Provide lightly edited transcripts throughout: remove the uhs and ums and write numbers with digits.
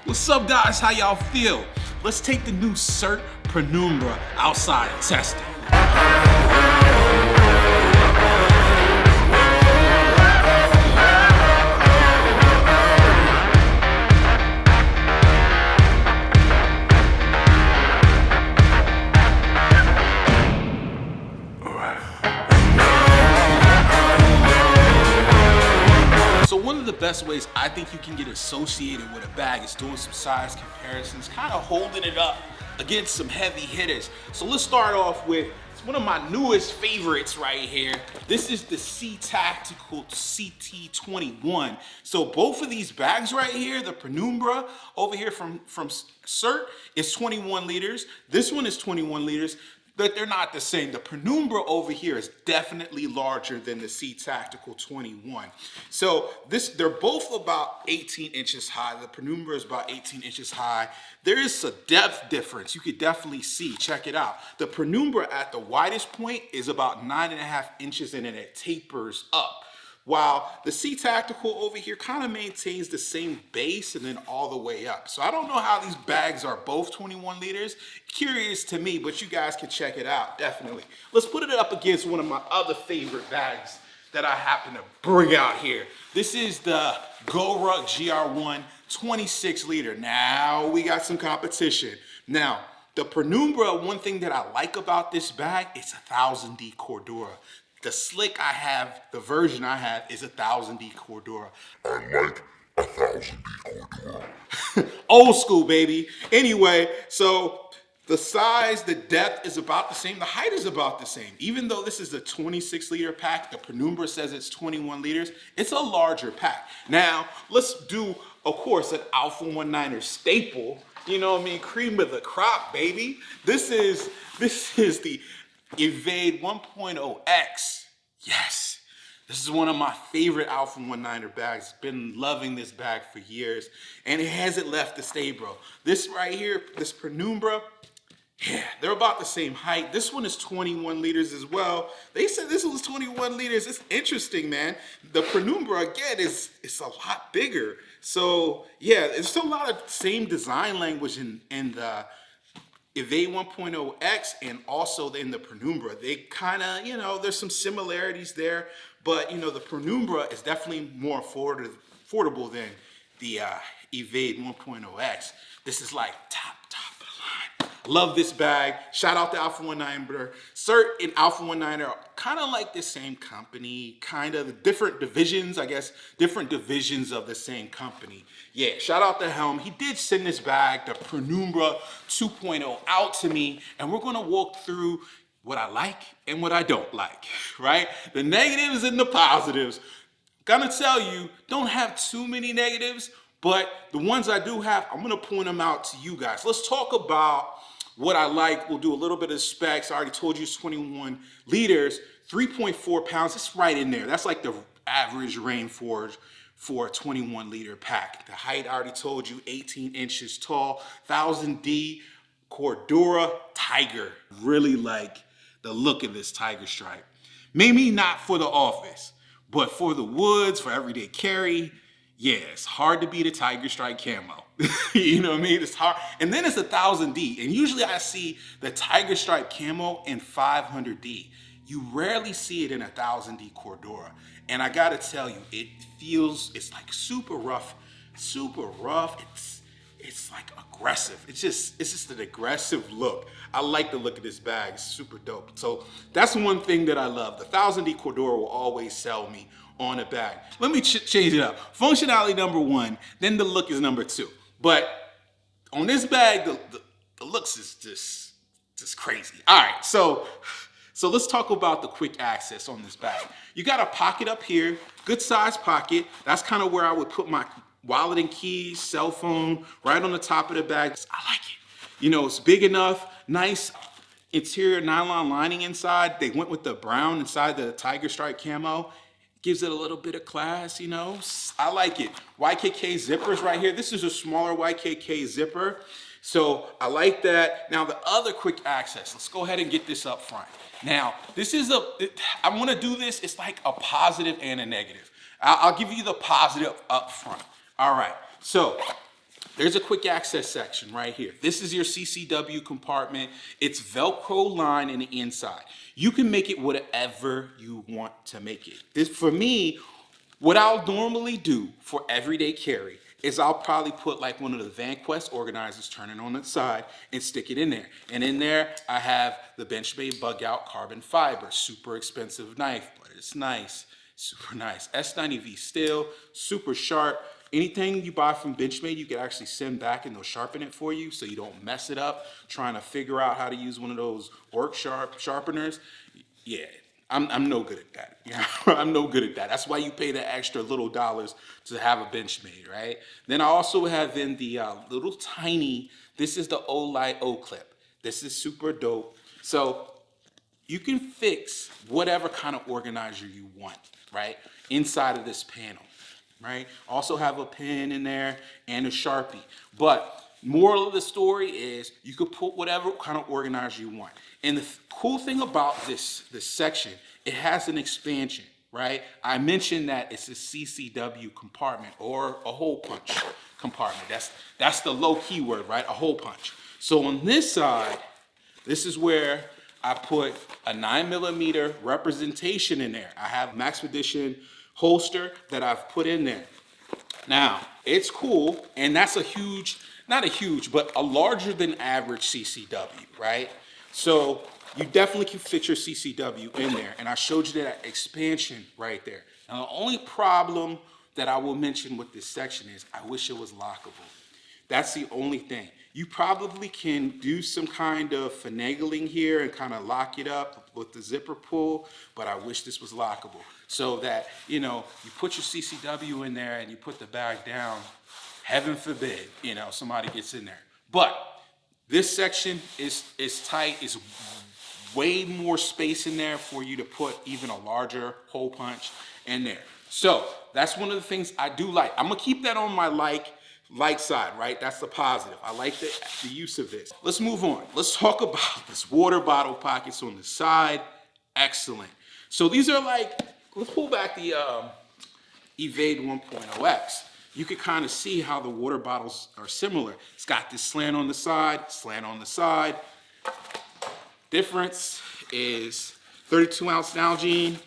What's up, guys? How y'all feel? Let's take the new SERT Penumbra outside and test it. So one of the best ways I think you can get associated with a bag is doing some size comparisons, kind of holding it up against some heavy hitters. So let's start off with one of my newest favorites right here. This is the C Tactical CT21. So both of these bags right here, the Penumbra over here from SERT is 21 liters. This one is 21 liters. But they're not the same. The Penumbra over here is definitely larger than the C Tactical 21. So they're both about 18 inches high. The Penumbra is about 18 inches high. There is a depth difference. You could definitely see, check it out. The Penumbra at the widest point is about 9.5 inches and then it tapers up. While the C Tactical over here kind of maintains the same base and then all the way up. So I don't know how these bags are both 21 liters. Curious to me, but you guys can check it out, definitely. Let's put it up against one of my other favorite bags that I happen to bring out here. This is the GoRu GR1 26 liter. Now we got some competition. Now, the Penumbra, one thing that I like about this bag, it's 1000D Cordura. The slick I have, the version I have, is 1000D Cordura. I like 1000D Cordura. Old school, baby. Anyway, so the size, the depth is about the same. The height is about the same. Even though this is a 26 liter pack, the Penumbra says it's 21 liters. It's a larger pack. Now, let's do, of course, an Alpha 19er staple. You know what I mean? Cream of the crop, baby. This is the Evade 1.0X. Yes, this is one of my favorite Alpha 19er bags. Been loving this bag for years, and it hasn't left a stay, bro. This right here, this Penumbra, yeah, they're about the same height. This one is 21 liters as well. They said this was 21 liters. It's interesting, man. The Penumbra, again, it's a lot bigger. So, yeah, there's still a lot of same design language in the Evade 1.0X and also in the Penumbra. They kind of, there's some similarities there, but, the Penumbra is definitely more affordable than the Evade 1.0X. This is like top of the line. Love this bag. Shout out to Alpha 19er. SERT and Alpha 19er are kind of like the same company, kind of different divisions, I guess, different divisions of the same company. Yeah, shout out to Helm. He did send this bag, the Penumbra 2.0, out to me, and we're gonna walk through what I like and what I don't like, right? The negatives and the positives. Gonna tell you, don't have too many negatives, but the ones I do have, I'm gonna point them out to you guys. Let's talk about what I like. We'll do a little bit of specs. I already told you it's 21 liters, 3.4 pounds. It's right in there. That's like the average rainforest for a 21 liter pack. The height, I already told you, 18 inches tall, 1000D Cordura Tiger. Really like the look of this tiger stripe. Maybe not for the office, but for the woods, for everyday carry, yeah, it's hard to beat a tiger stripe camo. You know what I mean? It's hard. And then it's 1000D. And usually I see the tiger stripe camo in 500D. You rarely see it in 1000D Cordura. And I gotta tell you, it's like super rough. It's like aggressive. It's just an aggressive look. I like the look of this bag. It's super dope. So that's one thing that I love. The 1000D Cordura will always sell me on a bag. Let me change it up. Functionality number one, then the look is number two. But on this bag, the looks is just crazy. All right, so let's talk about the quick access on this bag. You got a pocket up here, good size pocket. That's kind of where I would put my wallet and keys, cell phone, right on the top of the bag. I like it. It's big enough, nice interior nylon lining inside. They went with the brown inside the tiger stripe camo. Gives it a little bit of class, I like it. YKK zippers right here. This is a smaller YKK zipper. So I like that. Now the other quick access, let's go ahead and get this up front. Now, I want to do this, it's like a positive and a negative. I'll give you the positive up front. All right, so There's a quick access section right here. This is your CCW compartment. It's Velcro line in the inside. You can make it whatever you want to make it. This, for me, what I'll normally do for everyday carry is I'll probably put like one of the VanQuest organizers, turn it on its side, and stick it in there. And in there, I have the Benchmade Bug Out Carbon Fiber. Super expensive knife, but it's nice. Super nice. S90V steel, super sharp. Anything you buy from Benchmade, you can actually send back and they'll sharpen it for you so you don't mess it up trying to figure out how to use one of those work sharpeners. Yeah, I'm no good at that. You know, I'm no good at that. That's why you pay the extra little dollars to have a Benchmade, right? Then I also have in the little tiny, this is the Olight O-clip. This is super dope. So you can fix whatever kind of organizer you want, right? Inside of this panel, right? Also have a pen in there and a Sharpie. But moral of the story is you could put whatever kind of organizer you want. And the cool thing about this section, it has an expansion, right? I mentioned that it's a CCW compartment or a hole punch compartment. That's the low key word, right? A hole punch. So on this side, this is where I put a 9mm representation in there. I have Max Edition holster that I've put in there. Now, it's cool, and that's a huge, not a huge, but a larger than average CCW, right? So you definitely can fit your CCW in there, and I showed you that expansion right there. Now, the only problem that I will mention with this section is I wish it was lockable. That's the only thing. You probably can do some kind of finagling here and kind of lock it up with the zipper pull, but I wish this was lockable so that, you know, you put your CCW in there and you put the bag down, heaven forbid, you know, somebody gets in there. But this section is tight, is way more space in there for you to put even a larger hole punch in there. So that's one of the things I do like. I'm gonna keep that on my light side, right? That's the positive. I like the use of this. Let's move on. Let's talk about this water bottle pockets on the side. Excellent. So these are like, let's pull back the Evade 1.0X. You can kind of see how the water bottles are similar. It's got this slant on the side, slant on the side. Difference is 32-ounce Nalgene,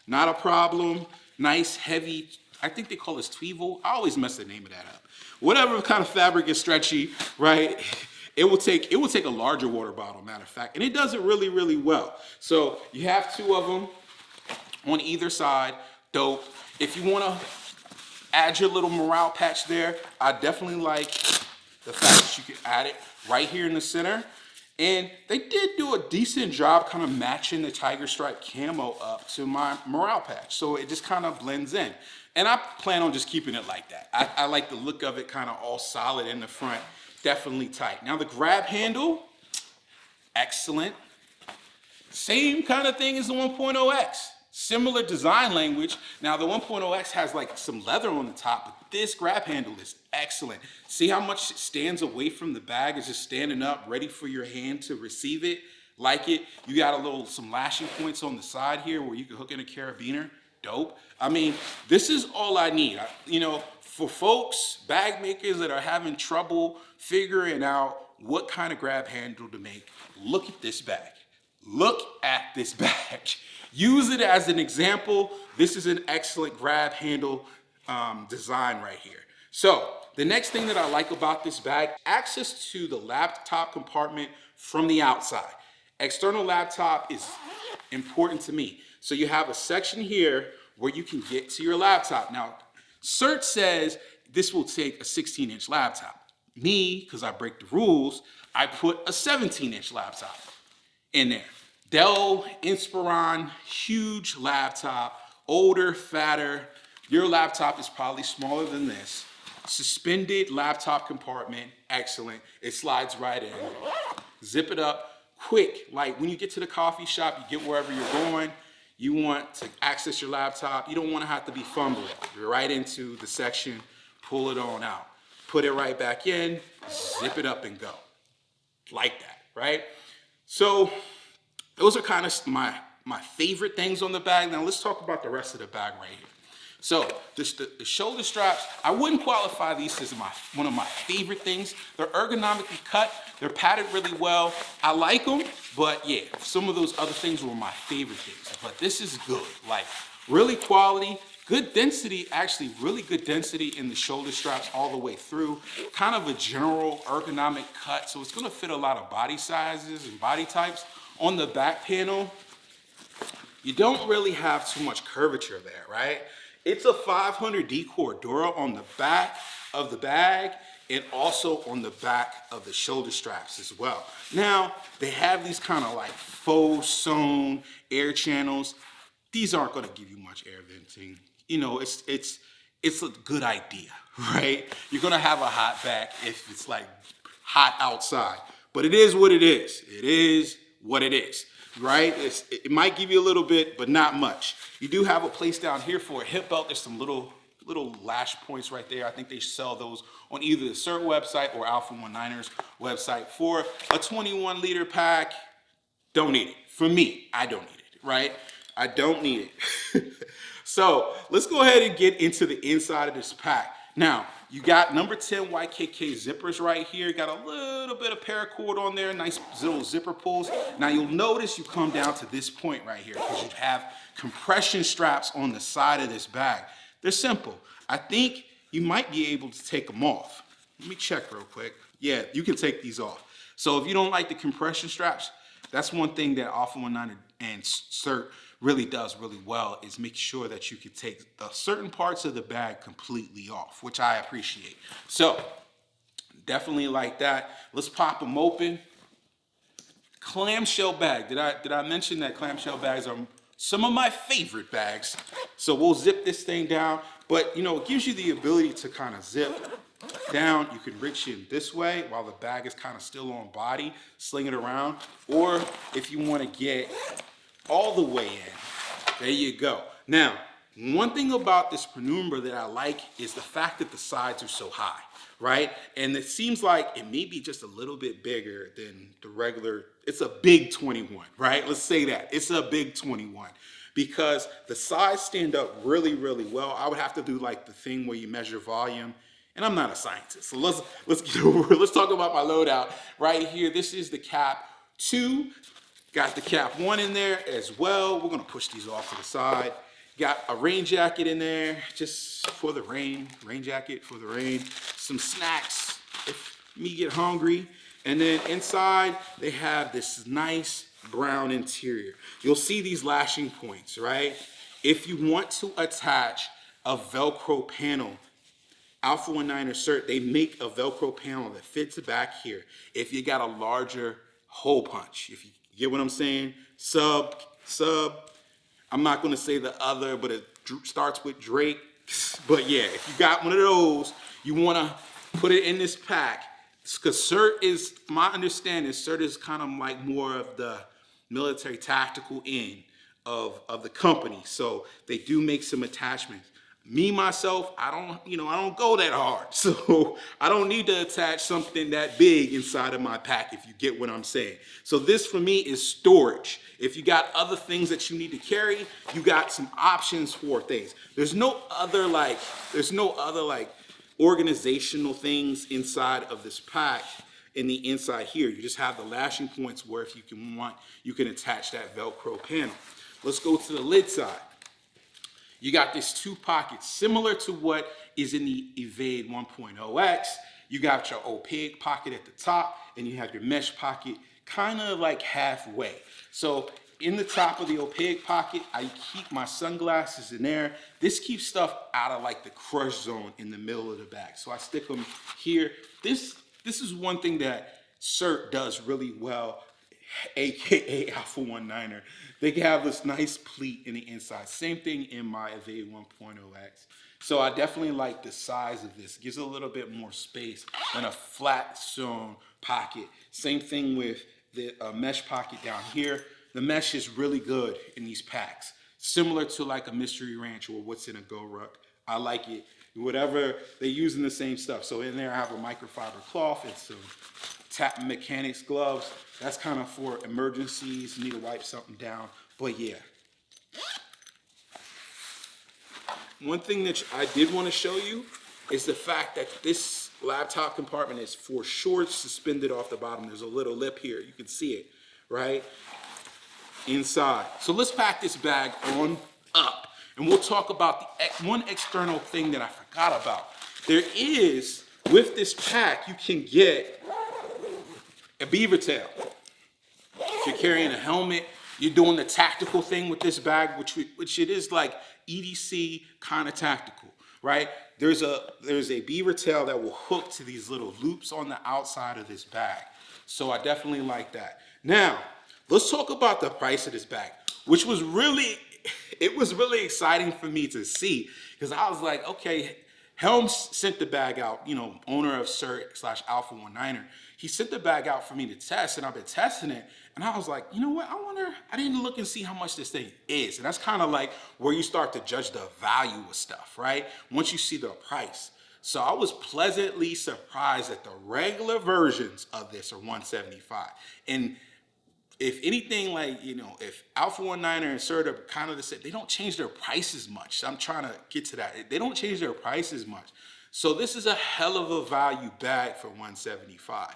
not a problem. Nice, heavy, I think they call this tweevel. I always mess the name of that up. Whatever kind of fabric is stretchy, right? It will take a larger water bottle, matter of fact, and it does it really, really well. So you have two of them on either side. Dope. If you want to add your little morale patch there, I definitely like the fact that you can add it right here in the center. And they did do a decent job kind of matching the tiger stripe camo up to my morale patch. So it just kind of blends in. And I plan on just keeping it like that. I like the look of it kind of all solid in the front, definitely tight. Now the grab handle, excellent. Same kind of thing as the 1.0X. Similar design language. Now the 1.0X has like some leather on the top, but this grab handle is excellent. See how much it stands away from the bag? It's just standing up, ready for your hand to receive it. Like it. You got some lashing points on the side here where you can hook in a carabiner. Dope. I mean, this is all I need. You know, for folks, bag makers that are having trouble figuring out what kind of grab handle to make, look at this bag. Look at this bag. Use it as an example. This is an excellent grab handle design right here. So the next thing that I like about this bag, access to the laptop compartment from the outside. External laptop is important to me. So you have a section here where you can get to your laptop. Now, SERT says this will take a 16-inch laptop. Me, because I break the rules, I put a 17-inch laptop in there. Dell Inspiron, huge laptop, older, fatter. Your laptop is probably smaller than this. Suspended laptop compartment, excellent. It slides right in. Zip it up quick. Like when you get to the coffee shop, you get wherever you're going, you want to access your laptop. You don't want to have to be fumbling. You're right into the section, pull it on out. Put it right back in, zip it up and go. Like that, right? So those are kind of my favorite things on the bag. Now let's talk about the rest of the bag right here. So the shoulder straps, I wouldn't qualify these as one of my favorite things. They're ergonomically cut. They're padded really well. I like them, but yeah, some of those other things were my favorite things. But this is good, like really quality, good density, actually really good density in the shoulder straps all the way through. Kind of a general ergonomic cut, so it's gonna fit a lot of body sizes and body types. On the back panel, you don't really have too much curvature there, right? It's a 500D Cordura on the back of the bag and also on the back of the shoulder straps as well. Now, they have these kind of like faux sewn air channels. These aren't gonna give you much air venting. You know, it's a good idea, right? You're gonna have a hot back if it's like hot outside, but it is what it is. It is what it is, right? It might give you a little bit, but not much. You do have a place down here for a hip belt. There's some little lash points right there. I think they sell those on either the SERT website or Alpha 19ers website for a 21 liter pack. Don't need it. For me, I don't need it, right? I don't need it. So let's go ahead and get into the inside of this pack. Now, you got number 10 YKK zippers right here. Got a little bit of paracord on there, nice little zipper pulls. Now you'll notice you come down to this point right here because you have compression straps on the side of this bag. They're simple. I think you might be able to take them off. Let me check real quick. Yeah, you can take these off. So if you don't like the compression straps, that's one thing that Alpha 19 and SERT really does really well, is make sure that you can take the certain parts of the bag completely off, which I appreciate. So definitely like that. Let's pop them open. Clamshell bag. Did I mention that clamshell bags are some of my favorite bags? So we'll zip this thing down, but you know, it gives you the ability to kind of zip down. You can reach in this way while the bag is kind of still on body, sling it around, or if you want to get all the way in, there you go. Now, one thing about this Penumbra that I like is the fact that the sides are so high, right? And it seems like it may be just a little bit bigger than the regular. It's a big 21, right? Let's say that. It's a big 21 because the sides stand up really, really well. I would have to do like the thing where you measure volume, and I'm not a scientist. So let's get over. Let's talk about my loadout right here. This is the cap 2. Got the cap 1 in there as well. We're gonna push these off to the side. Got a rain jacket in there just for the rain jacket for the rain. Some snacks if me get hungry. And then inside they have this nice brown interior. You'll see these lashing points, right? If you want to attach a Velcro panel, Alpha 19 SERT, they make a Velcro panel that fits back here. If you got a larger hole punch, if you get what I'm saying? Sub. I'm not going to say the other, but it starts with Drake. But yeah, if you got one of those, you want to put it in this pack. Because SERT is, my understanding, SERT is kind of like more of the military tactical end of the company. So they do make some attachments. Me, myself, I don't go that hard. So I don't need to attach something that big inside of my pack, if you get what I'm saying. So this for me is storage. If you got other things that you need to carry, you got some options for things. There's no other like organizational things inside of this pack in the inside here. You just have the lashing points where if you can attach that Velcro panel. Let's go to the lid side. You got this 2 pockets, similar to what is in the Evade 1.0X. You got your opaque pocket at the top, and you have your mesh pocket kind of like halfway. So in the top of the opaque pocket, I keep my sunglasses in there. This keeps stuff out of like the crush zone in the middle of the bag. So I stick them here. This is one thing that SERT does really well, aka Alpha 19er. They have this nice pleat in the inside. Same thing in my Evade 1.0X. So I definitely like the size of this. It gives a little bit more space than a flat sewn pocket. Same thing with the mesh pocket down here. The mesh is really good in these packs. Similar to like a Mystery Ranch or what's in a GoRu. I like it. Whatever, they're using the same stuff. So in there I have a microfiber cloth and some tap mechanics gloves. That's kind of for emergencies, you need to wipe something down. But yeah. one thing that I did want to show you is the fact that this laptop compartment is for sure suspended off the bottom. There's a little lip here. You can see it, right? Inside. So let's pack this bag on up. And we'll talk about the one external thing that I forgot about. There is, with this pack, you can get a beaver tail. If you're carrying a helmet, you're doing the tactical thing with this bag, which it is like EDC kind of tactical, right? There's a beaver tail that will hook to these little loops on the outside of this bag. So I definitely like that. Now, let's talk about the price of this bag, which was really, it was really exciting for me to see, because I was like, okay, Helms sent the bag out, you know, owner of SERT / Alpha 19er. He sent the bag out for me to test, and I've been testing it. And I was like, you know what? I didn't look and see how much this thing is. And that's kind of like where you start to judge the value of stuff, right? Once you see the price. So I was pleasantly surprised that the regular versions of this are $175. And if anything, like, you know, if Alpha 19er and SERT are kind of the same, they don't change their prices much. I'm trying to get to that. They don't change their prices much. So this is a hell of a value bag for $175.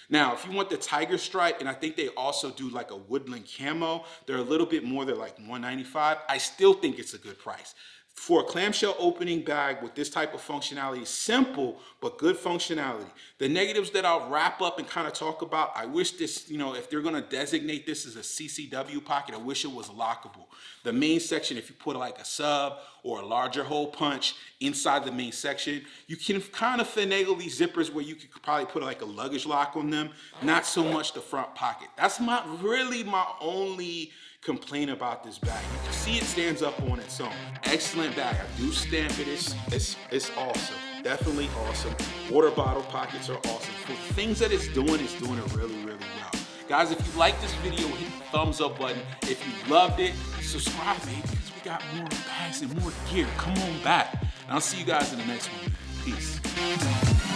Now, if you want the tiger stripe, and I think they also do like a woodland camo, they're a little bit more, they're like $195. I still think it's a good price. For a clamshell opening bag with this type of functionality, simple but good functionality. The negatives that I'll wrap up and kind of talk about, I wish this, you know, if they're going to designate this as a CCW pocket, I wish it was lockable. The main section, if you put like a sub or a larger hole punch inside the main section, you can kind of finagle these zippers where you could probably put like a luggage lock on them, not so much the front pocket. That's really my only complain about this bag. You can see it stands up on its own. Excellent bag. I do stamp it. It's awesome. Definitely awesome. Water bottle pockets are awesome. For the things that it's doing it really, really well. Guys, if you like this video, hit the thumbs up button. If you loved it, subscribe, baby, because we got more bags and more gear. Come on back. And I'll see you guys in the next one. Peace.